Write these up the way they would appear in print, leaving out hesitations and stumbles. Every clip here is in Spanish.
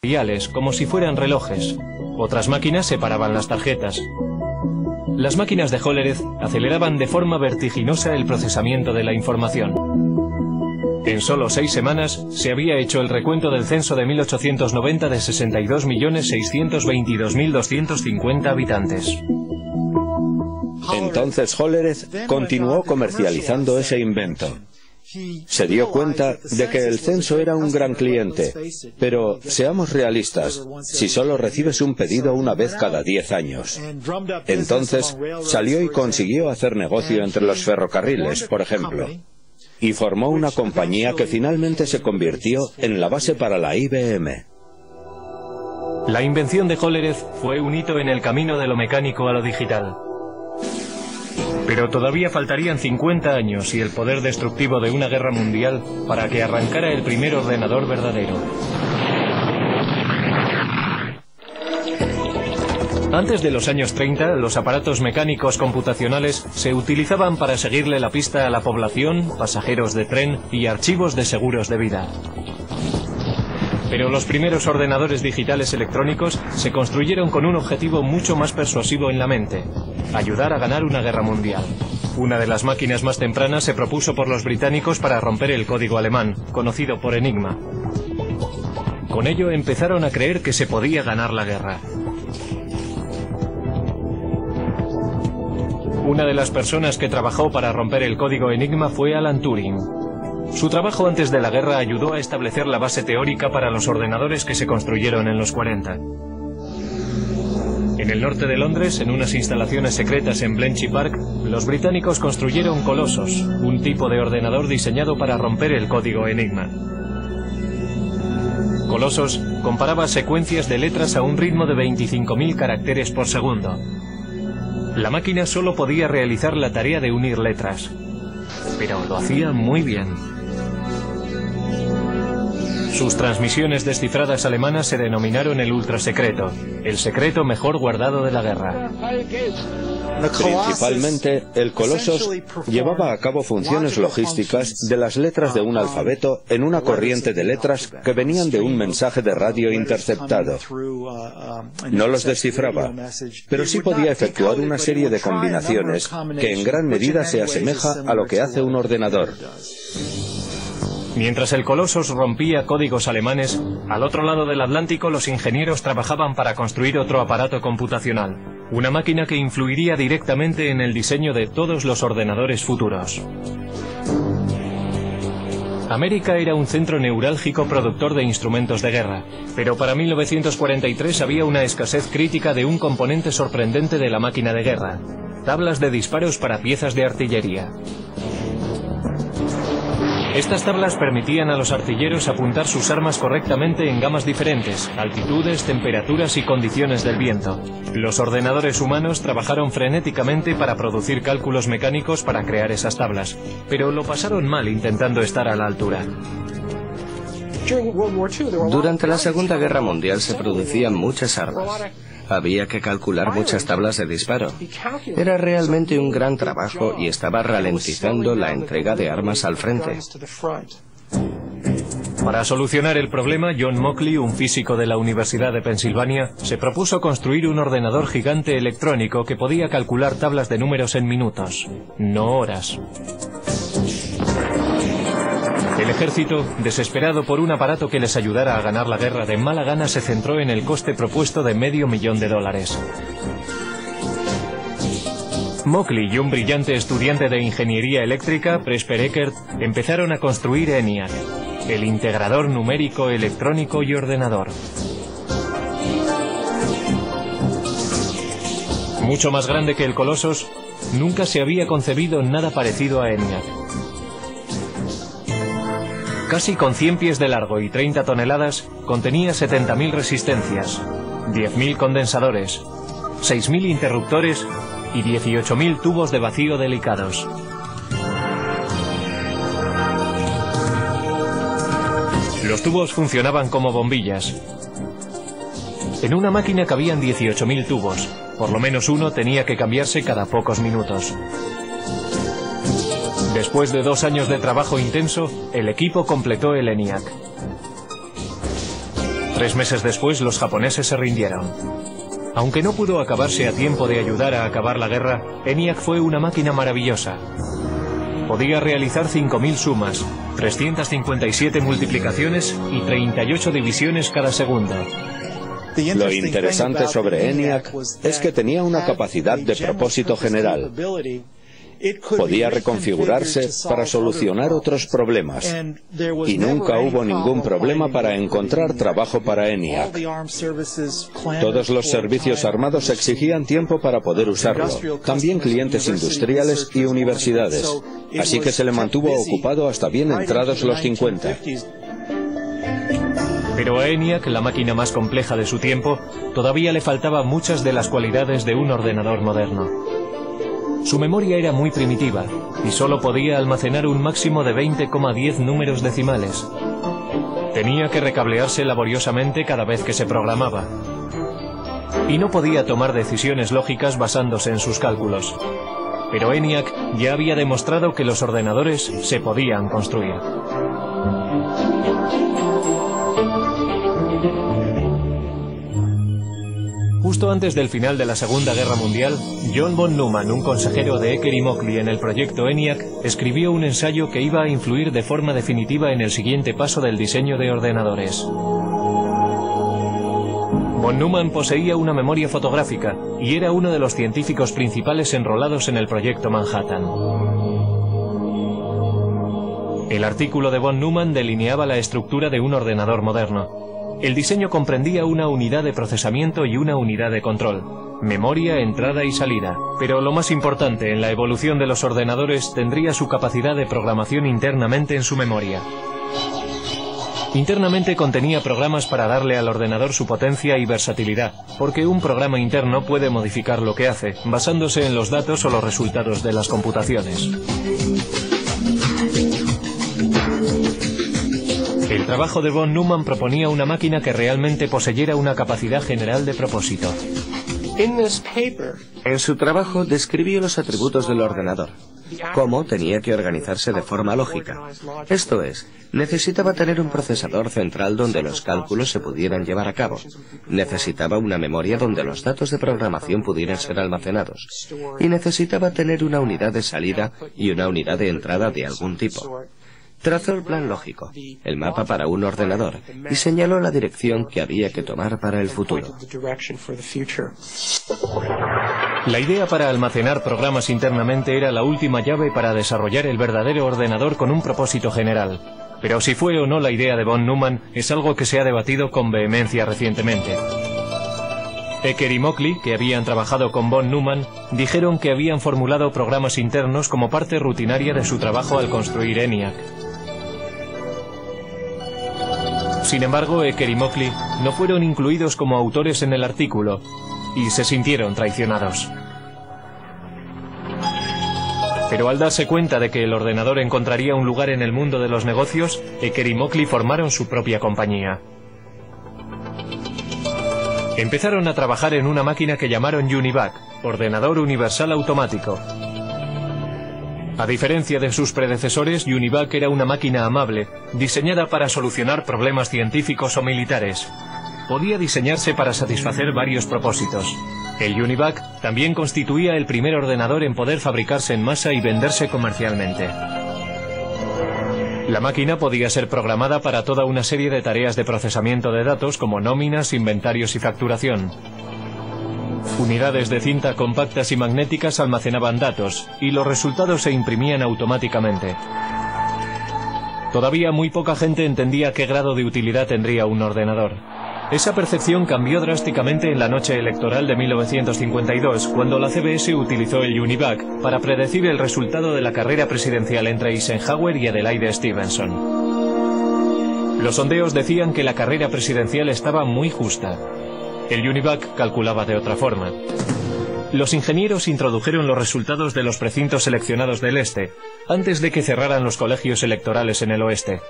diales, como si fueran relojes. Otras máquinas separaban las tarjetas. Las máquinas de Hollerith aceleraban de forma vertiginosa el procesamiento de la información. En solo 6 semanas se había hecho el recuento del censo de 1890 de 62.622.250 habitantes. Entonces Hollerith continuó comercializando ese invento. Se dio cuenta de que el censo era un gran cliente, pero seamos realistas, si solo recibes un pedido una vez cada 10 años. Entonces salió y consiguió hacer negocio entre los ferrocarriles, por ejemplo, y formó una compañía que finalmente se convirtió en la base para la IBM. La invención de Hollerith fue un hito en el camino de lo mecánico a lo digital. Pero todavía faltarían 50 años y el poder destructivo de una guerra mundial para que arrancara el primer ordenador verdadero. Antes de los años 30, los aparatos mecánicos computacionales se utilizaban para seguirle la pista a la población, pasajeros de tren y archivos de seguros de vida. Pero los primeros ordenadores digitales electrónicos se construyeron con un objetivo mucho más persuasivo en la mente: ayudar a ganar una guerra mundial. Una de las máquinas más tempranas se propuso por los británicos para romper el código alemán, conocido por Enigma. Con ello empezaron a creer que se podía ganar la guerra. Una de las personas que trabajó para romper el código Enigma fue Alan Turing. Su trabajo antes de la guerra ayudó a establecer la base teórica para los ordenadores que se construyeron en los 40. En el norte de Londres, en unas instalaciones secretas en Bletchley Park, los británicos construyeron Colossus, un tipo de ordenador diseñado para romper el código Enigma. Colossus comparaba secuencias de letras a un ritmo de 25.000 caracteres por segundo. La máquina solo podía realizar la tarea de unir letras, pero lo hacía muy bien. Sus transmisiones descifradas alemanas se denominaron el ultrasecreto, el secreto mejor guardado de la guerra. Principalmente, el Colossus llevaba a cabo funciones logísticas de las letras de un alfabeto en una corriente de letras que venían de un mensaje de radio interceptado. No los descifraba, pero sí podía efectuar una serie de combinaciones que en gran medida se asemeja a lo que hace un ordenador. Mientras el Colossus rompía códigos alemanes, al otro lado del Atlántico los ingenieros trabajaban para construir otro aparato computacional, una máquina que influiría directamente en el diseño de todos los ordenadores futuros. América era un centro neurálgico productor de instrumentos de guerra, pero para 1943 había una escasez crítica de un componente sorprendente de la máquina de guerra: tablas de disparos para piezas de artillería. Estas tablas permitían a los artilleros apuntar sus armas correctamente en gamas diferentes, altitudes, temperaturas y condiciones del viento. Los ordenadores humanos trabajaron frenéticamente para producir cálculos mecánicos para crear esas tablas, pero lo pasaron mal intentando estar a la altura. Durante la Segunda Guerra Mundial se producían muchas armas. Había que calcular muchas tablas de disparo. Era realmente un gran trabajo y estaba ralentizando la entrega de armas al frente. Para solucionar el problema, John Mauchly, un físico de la Universidad de Pensilvania, se propuso construir un ordenador gigante electrónico que podía calcular tablas de números en minutos, no horas. El ejército, desesperado por un aparato que les ayudara a ganar la guerra, de mala gana se centró en el coste propuesto de $500,000. Mauchly y un brillante estudiante de ingeniería eléctrica, Presper Eckert, empezaron a construir ENIAC, el integrador numérico, electrónico y ordenador. Mucho más grande que el Colossus, nunca se había concebido nada parecido a ENIAC. Casi con 100 pies de largo y 30 toneladas, contenía 70.000 resistencias, 10.000 condensadores, 6.000 interruptores y 18.000 tubos de vacío delicados. Los tubos funcionaban como bombillas. En una máquina cabían 18.000 tubos, por lo menos uno tenía que cambiarse cada pocos minutos. Después de 2 años de trabajo intenso, el equipo completó el ENIAC. 3 meses después, los japoneses se rindieron. Aunque no pudo acabarse a tiempo de ayudar a acabar la guerra, ENIAC fue una máquina maravillosa. Podía realizar 5000 sumas, 357 multiplicaciones y 38 divisiones cada segundo. Lo interesante sobre ENIAC es que tenía una capacidad de propósito general. Podía reconfigurarse para solucionar otros problemas. Y nunca hubo ningún problema para encontrar trabajo para ENIAC. Todos los servicios armados exigían tiempo para poder usarlo, también clientes industriales y universidades. Así que se le mantuvo ocupado hasta bien entrados los 50. Pero a ENIAC, la máquina más compleja de su tiempo, todavía le faltaban muchas de las cualidades de un ordenador moderno. Su memoria era muy primitiva y solo podía almacenar un máximo de 20,10 números decimales. Tenía que recablearse laboriosamente cada vez que se programaba. Y no podía tomar decisiones lógicas basándose en sus cálculos. Pero ENIAC ya había demostrado que los ordenadores se podían construir. Justo antes del final de la Segunda Guerra Mundial, John von Neumann, un consejero de Ecker y Mockley en el proyecto ENIAC, escribió un ensayo que iba a influir de forma definitiva en el siguiente paso del diseño de ordenadores. Von Neumann poseía una memoria fotográfica y era uno de los científicos principales enrolados en el proyecto Manhattan. El artículo de von Neumann delineaba la estructura de un ordenador moderno. El diseño comprendía una unidad de procesamiento y una unidad de control, memoria, entrada y salida. Pero lo más importante en la evolución de los ordenadores tendría su capacidad de programación internamente en su memoria. Internamente contenía programas para darle al ordenador su potencia y versatilidad, porque un programa interno puede modificar lo que hace, basándose en los datos o los resultados de las computaciones. El trabajo de von Neumann proponía una máquina que realmente poseyera una capacidad general de propósito. En su trabajo describió los atributos del ordenador, cómo tenía que organizarse de forma lógica. Esto es, necesitaba tener un procesador central donde los cálculos se pudieran llevar a cabo. Necesitaba una memoria donde los datos de programación pudieran ser almacenados. Y necesitaba tener una unidad de salida y una unidad de entrada de algún tipo. Trazó el plan lógico, el mapa para un ordenador, y señaló la dirección que había que tomar para el futuro. La idea para almacenar programas internamente era la última llave para desarrollar el verdadero ordenador con un propósito general. Pero si fue o no la idea de von Neumann es algo que se ha debatido con vehemencia recientemente. Ecker y Mockley, que habían trabajado con von Neumann, dijeron que habían formulado programas internos como parte rutinaria de su trabajo al construir ENIAC. Sin embargo, Ecker y Mockley no fueron incluidos como autores en el artículo y se sintieron traicionados. Pero al darse cuenta de que el ordenador encontraría un lugar en el mundo de los negocios, Ecker y Mockley formaron su propia compañía. Empezaron a trabajar en una máquina que llamaron UNIVAC, Ordenador Universal Automático. A diferencia de sus predecesores, UNIVAC era una máquina amable, diseñada para solucionar problemas científicos o militares. Podía diseñarse para satisfacer varios propósitos. El UNIVAC también constituía el primer ordenador en poder fabricarse en masa y venderse comercialmente. La máquina podía ser programada para toda una serie de tareas de procesamiento de datos como nóminas, inventarios y facturación. Unidades de cinta compactas y magnéticas almacenaban datos, y los resultados se imprimían automáticamente. Todavía muy poca gente entendía qué grado de utilidad tendría un ordenador. Esa percepción cambió drásticamente en la noche electoral de 1952, cuando la CBS utilizó el UNIVAC para predecir el resultado de la carrera presidencial entre Eisenhower y Adelaide Stevenson. Los sondeos decían que la carrera presidencial estaba muy justa. El UNIVAC calculaba de otra forma. Los ingenieros introdujeron los resultados de los precintos seleccionados del este, antes de que cerraran los colegios electorales en el oeste.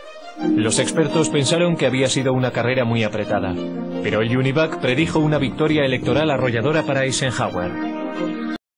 Los expertos pensaron que había sido una carrera muy apretada, pero el UNIVAC predijo una victoria electoral arrolladora para Eisenhower.